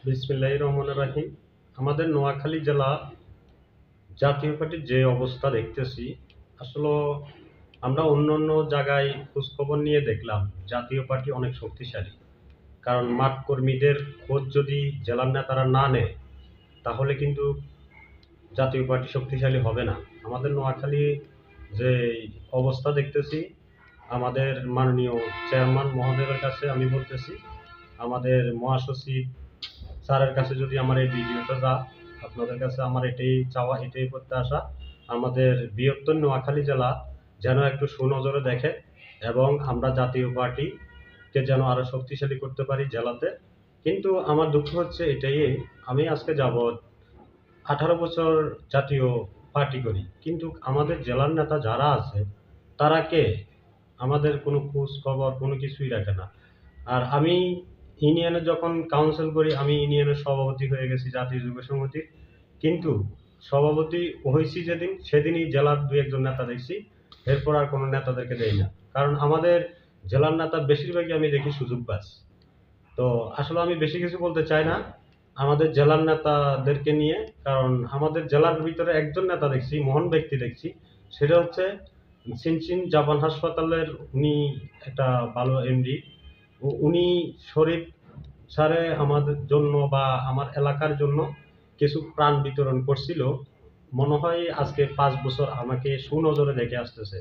বিসমিল্লাহির রহমানির রাহিম। আমাদের নোয়াখালী জেলা জাতীয় পার্টির যে অবস্থা দেখতেছি, আসলে আমরা অন্যান্য জায়গায় খোঁজখবর নিয়ে দেখলাম জাতীয় পার্টি অনেক শক্তিশালী। কারণ মাঠ কর্মীদের খোঁজ যদি জেলার নেতারা না নেয়, তাহলে কিন্তু জাতীয় পার্টি শক্তিশালী হবে না। আমাদের নোয়াখালী যে অবস্থা দেখতেছি, আমাদের মাননীয় চেয়ারম্যান মহোদয়ের কাছে আমি বলতেছি, আমাদের মহাসচিব স্যারের কাছে যদি আমার এই ভিডিওটা যায়, আপনাদের কাছে আমার এটাই চাওয়া, এটাই প্রত্যাশা, আমাদের বৃহত্তর নোয়াখালী জেলা যেন একটু সুনজরে দেখে এবং আমরা জাতীয় পার্টিকে যেন আরো শক্তিশালী করতে পারি জেলাতে। কিন্তু আমার দুঃখ হচ্ছে এটাই, আমি আজকে যাবৎ 18 বছর জাতীয় পার্টি করি, কিন্তু আমাদের জেলার নেতা যারা আছে তারা কে? আমাদের কোনো খোঁজ খবর কোনো কিছুই রাখে না। আর আমি ইউনিয়নে যখন কাউন্সিল করি, আমি ইউনিয়নের সভাপতি হয়ে গেছি জাতীয় যুব সংহতির। কিন্তু সভাপতি হয়েছি যেদিন, সেদিনই জেলার দু একজন নেতা দেখছি, এরপর আর কোনো নেতাদেরকে দেই না। কারণ আমাদের জেলার নেতা বেশিরভাগই আমি দেখি সুযোগবাজ। তো আসলে আমি বেশি কিছু বলতে চাই না আমাদের জেলার নেতাদেরকে নিয়ে। কারণ আমাদের জেলার ভিতরে একজন নেতা দেখছি, মহান ব্যক্তি দেখছি, সেটা হচ্ছে সিনচিন জাপান হাসপাতালের উনি একটা ভালো এমডি। উনি শরীফ স্যারে আমাদের জন্য বা আমার এলাকার জন্য কিছু প্রাণ বিতরণ করছিল। মনে হয় আজকে 5 বছর আমাকে সুনজরে দেখে আসতেছে।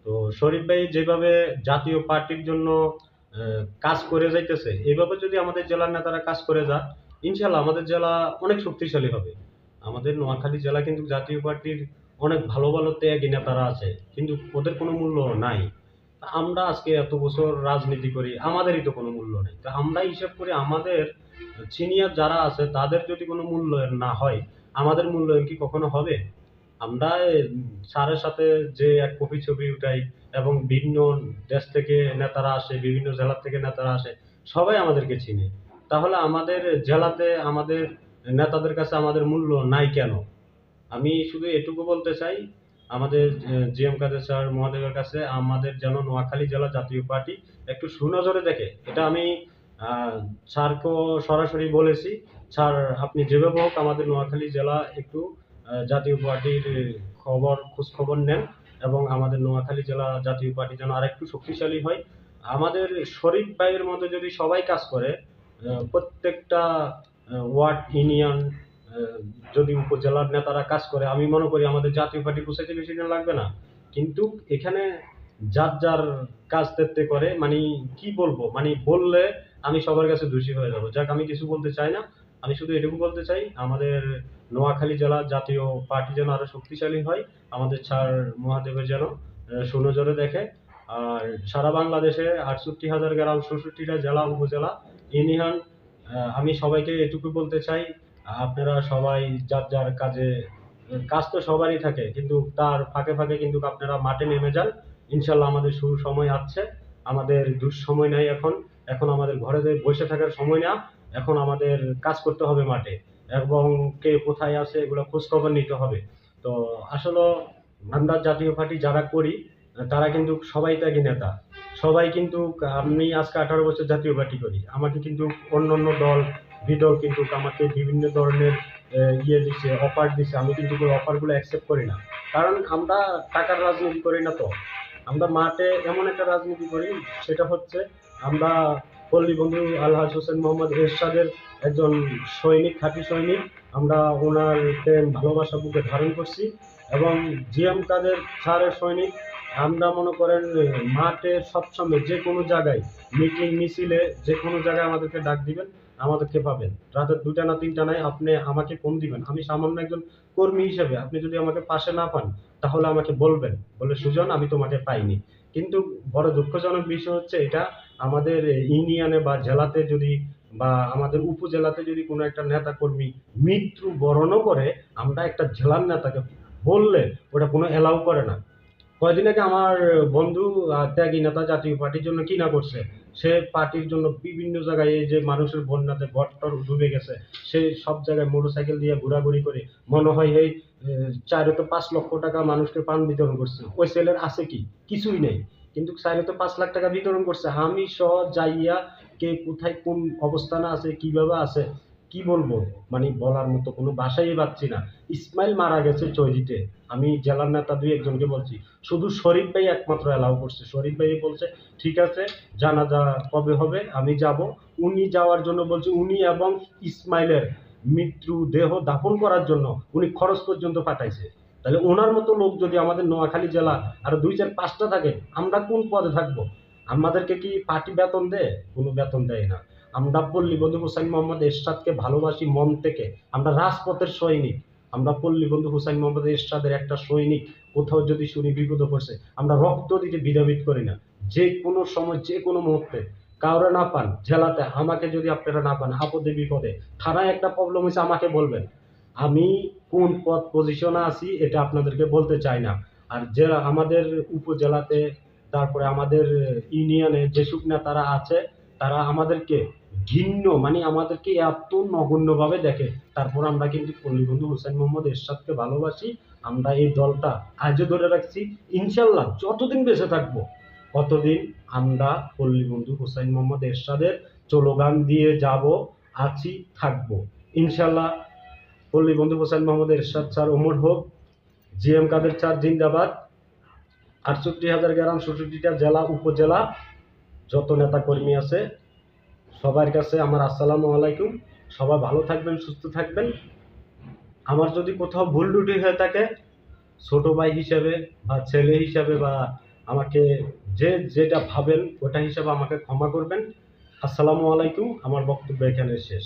তো শরীফ ভাই যেভাবে জাতীয় পার্টির জন্য কাজ করে যাইতেছে, এইভাবে যদি আমাদের জেলার নেতারা কাজ করে যায়, ইনশাল্লাহ আমাদের জেলা অনেক শক্তিশালী হবে। আমাদের নোয়াখালী জেলা কিন্তু জাতীয় পার্টির অনেক ভালো ভালো ত্যাগী নেতারা আছে, কিন্তু ওদের কোনো মূল্য নাই। আমরা আজকে এত বছর রাজনীতি করি, আমাদেরই তো কোনো মূল্য নেই। তা আমরা হিসাব করি আমাদের সিনিয়র যারা আছে তাদের যদি কোনো মূল্যায়ন না হয়, আমাদের মূল্যায়ন কি কখনো হবে? আমরা স্যারের সাথে যে এক কপি ছবি উঠাই এবং বিভিন্ন দেশ থেকে নেতারা আসে, বিভিন্ন জেলা থেকে নেতারা আসে, সবাই আমাদেরকে চিনে। তাহলে আমাদের জেলাতে আমাদের নেতাদের কাছে আমাদের মূল্য নাই কেন? আমি শুধু এটুকু বলতে চাই, আমাদের জিএম কাদের স্যার মহোদয়ের কাছে আমাদের যেন নোয়াখালী জেলা জাতীয় পার্টি একটু সুনজরে দেখে। এটা আমি আহ, স্যারকেও সরাসরি বলেছি, স্যার আপনি যেভাবে হোক আমাদের নোয়াখালী জেলা একটু জাতীয় পার্টির খোঁজ খবর নেন এবং আমাদের নোয়াখালী জেলা জাতীয় পার্টি যেন আরেকটু শক্তিশালী হয়। আমাদের শরীফ ভাইয়ের মধ্যে যদি সবাই কাজ করে, প্রত্যেকটা ওয়ার্ড ইউনিয়ন, আহ, যদি উপজেলার নেতারা কাজ করে, আমি মনে করি আমাদের জাতীয় পার্টি পৌঁছাইতে বেশি দিন লাগবে না। কিন্তু এখানে যার যার কাজ তেত্তে করে, মানে কি বলবো, মানে বললে আমি সবার কাছে দোষী হয়ে যাবো। যাক, আমি কিছু বলতে চাই না, আমি শুধু এটুকু বলতে চাই আমাদের নোয়াখালী জেলা জাতীয় পার্টি যেন আরো শক্তিশালী হয়, আমাদের স্যার মহাদেবের যেন সুনজরে দেখে। আর সারা বাংলাদেশে 68,000 গ্রাম, 64টা জেলা উপজেলা ইউনিয়ন, আমি সবাইকে এটুকু বলতে চাই, আপনারা সবাই যার যার কাজে, কাজ তো সবারই থাকে, কিন্তু তার ফাঁকে ফাঁকে কিন্তু আপনারা মাঠে নেমে যান। ইনশাল্লাহ আমাদের শুরু সময় আসছে, আমাদের দুঃসময় নাই এখন। এখন আমাদের ঘরে বসে থাকার সময় না, এখন আমাদের কাজ করতে হবে মাঠে, এবং কে কোথায় আছে এগুলো খোঁজ খবর নিতে হবে। তো আসলে আমরা জাতীয় পার্টি যারা করি, তারা কিন্তু সবাই ত্যাগী নেতা, সবাই কিন্তু, আমি আজকে 18 বছর জাতীয় পার্টি করি, আমাকে কিন্তু অন্য অন্য দল বিদল কিন্তু আমাকে বিভিন্ন ধরনের ইয়ে দিছে, অফার দিছে, আমি কিন্তু ওই অফারগুলো অ্যাকসেপ্ট করি না। কারণ আমরা টাকার রাজনীতি করি না তো, আমরা মাঠে এমন একটা রাজনীতি করি, সেটা হচ্ছে আমরা পল্লী বন্ধু আলহাজ হোসেন মোহাম্মদ এরশাদের একজন সৈনিক, খাঁটি সৈনিক। আমরা ওনার প্রেম ভালোবাসা বুকে ধারণ করছি এবং জিএম কাদের স্যারের সৈনিক। আমরা মনে করেন মাঠে সবসময় যে কোনো জায়গায় মিটিং মিছিলে যে কোনো জায়গায় আমাদেরকে ডাক দিবেন, আমাদেরকে পাবেন। রাতের 2টা না 3টা নাই, আপনি আমাকে ফোন দিবেন, আমি সামান্য একজন কর্মী হিসেবে আপনি যদি আমাকে পাশে না পান, তাহলে আমাকে বলবেন, বলে সুজন আমি তোমাকে পাইনি। কিন্তু বড় দুঃখজনক বিষয় হচ্ছে এটা, আমাদের ইউনিয়নে বা জেলাতে যদি বা আমাদের উপজেলাতে যদি কোনো একটা নেতা কর্মী মৃত্যু বরণও করে, আমরা একটা জেলার নেতাকে বললে ওটা কোনো এলাও করে না। কয়দিন আগে আমার বন্ধু ত্যাগী নেতা জাতীয় পার্টির জন্য কি না করছে, সে পার্টির জন্য বিভিন্ন জায়গায়, এই যে মানুষের বন্যাতে ঘরটর ডুবে গেছে, সে সব জায়গায় মোটরসাইকেল দিয়ে ঘোরাঘুরি করে মনে হয় এই 4 তো 5 লক্ষ টাকা মানুষকে পান বিতরণ করছে। ওই ছেলের আছে কি? কিছুই নেই। কিন্তু 4 তো 5 লাখ টাকা বিতরণ করছে, আমি সহ যাইয়া কে কোথায় কোন অবস্থানে আছে কিভাবে আছে কি বলবো, মানে বলার মতো কোনো ভাষাই পাচ্ছি না। ইসমাইল মারা গেছে চৌরিতে, আমি জেলার নেতা দুই একজনকে বলছি, শুধু শরীফ ভাই একমাত্র অ্যালাউ করছে। শরীফ ভাই বলছে ঠিক আছে, জানাজা কবে হবে আমি যাব। উনি যাওয়ার জন্য বলছে, উনি এবং ইসমাইলের মৃত্যু দেহ দাফন করার জন্য উনি খরচ পর্যন্ত পাঠাইছে। তাহলে ওনার মতো লোক যদি আমাদের নোয়াখালী জেলা আর 2 4 5টা থাকে, আমরা কোন পদে থাকবো? আমাদেরকে কি পার্টি বেতন দেয়? কোনো বেতন দেয় না। আমরা পল্লী বন্ধু হুসাইন মোহাম্মদ এরশাদকে ভালোবাসি মন থেকে। আমরা রাজপথের সৈনিক। আমরা পল্লী বন্ধু হুসাইন মোহাম্মদ এরশাদের একটা সৈনিক। কোথাও যদি শুনি বিপদে পড়ছে, আমরা রক্ত দিতে দ্বিধাবোধ করি না। যে কোনো সময়, যে কোনো মুহূর্তে কাউরে না পান জেলাতে, আমাকে যদি আপনারা না পান আপদে বিপদে, থানায় একটা প্রবলেম হয়েছে আমাকে বলবেন। আমি কোন পদ পজিশনে আছি এটা আপনাদেরকে বলতে চাই না। আর জেলা আমাদের উপজেলাতে, তারপরে আমাদের ইউনিয়নে যেসব নেতারা আছে, তারা আমাদেরকে ঘিন্ন, মানে আমাদেরকে এত নগণ্যভাবে দেখে। তারপর আমরা কিন্তু পল্লী বন্ধু হুসাইন মোহাম্মদ এরশাদকে ভালোবাসি। আমরা এই দলটা আজও ধরে রাখছি। ইনশাল্লাহ যতদিন বেঁচে থাকবো ততদিন আমরা পল্লী বন্ধু হুসাইন মোহাম্মদ এরশাদের স্লোগান দিয়ে যাব, আছি, থাকবো ইনশাল্লাহ। পল্লী বন্ধু হুসাইন মোহাম্মদ এরশাদ স্যার অমর হোক। জিএম কাদের স্যার জিন্দাবাদ। ৬৮,০০০ গ্রাম, ৬৭টা জেলা উপজেলা, যত নেতা কর্মী আছে সবার কাছে আমার আসসালামু আলাইকুম। সবাই ভালো থাকবেন, সুস্থ থাকবেন। আমার যদি কোথাও ভুল ত্রুটি হয়ে থাকে, ছোট ভাই হিসেবে বা ছেলে হিসেবে বা আমাকে যে যেটা ভাবেন ওটা হিসেবে আমাকে ক্ষমা করবেন। আসসালামু আলাইকুম। আমার বক্তব্য এখানে শেষ।